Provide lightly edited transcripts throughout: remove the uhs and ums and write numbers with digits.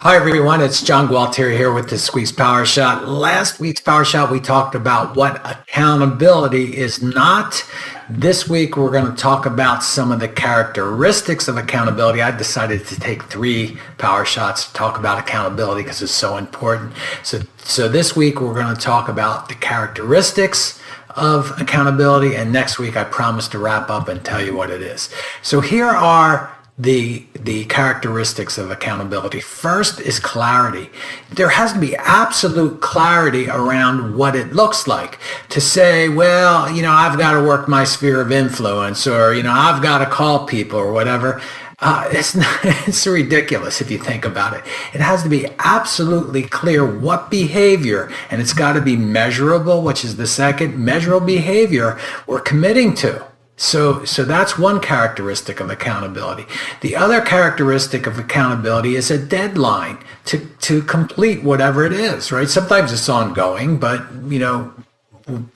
Hi everyone, it's John Gualtieri here with this week's Power Shot. Last week's Power Shot, we talked about what accountability is not. This week, we're going to talk about some of the characteristics of accountability. I decided to take 3 Power Shots to talk about accountability because it's so important. So this week, we're going to talk about the characteristics of accountability, and next week, I promise to wrap up and tell you what it is. So here are the characteristics of accountability. First is clarity. There has to be absolute clarity around what it looks like. To say, well, I've got to work my sphere of influence, or, I've got to call people or whatever. It's ridiculous if you think about it. It has to be absolutely clear what behavior, and it's got to be measurable, which is the second, measurable behavior we're committing to. So that's one characteristic of accountability. The other characteristic of accountability is a deadline to complete whatever it is, right? Sometimes it's ongoing, but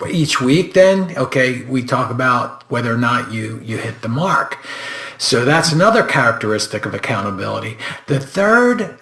each week then, okay, we talk about whether or not you hit the mark. So that's another characteristic of accountability. The third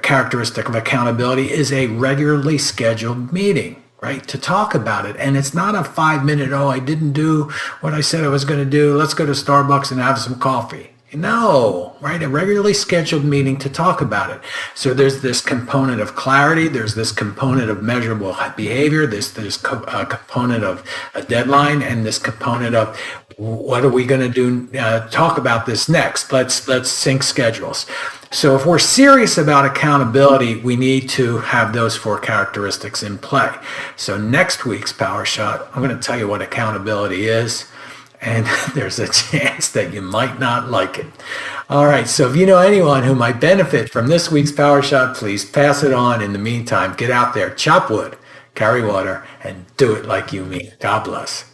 characteristic of accountability is a regularly scheduled meeting, right, to talk about it. And it's not a 5-minute, I didn't do what I said I was going to do. Let's go to Starbucks and have some coffee. No, right? A regularly scheduled meeting to talk about it. So there's this component of clarity. There's this component of measurable behavior. There's a component of a deadline, and this component of what are we going to do? Talk about this next. Let's sync schedules. So if we're serious about accountability, we need to have those 4 characteristics in play. So next week's Power Shot, I'm going to tell you what accountability is, and there's a chance that you might not like it. All right, so if you know anyone who might benefit from this week's Power Shot, please pass it on. In the meantime, get out there, chop wood, carry water, and do it like you mean. God bless.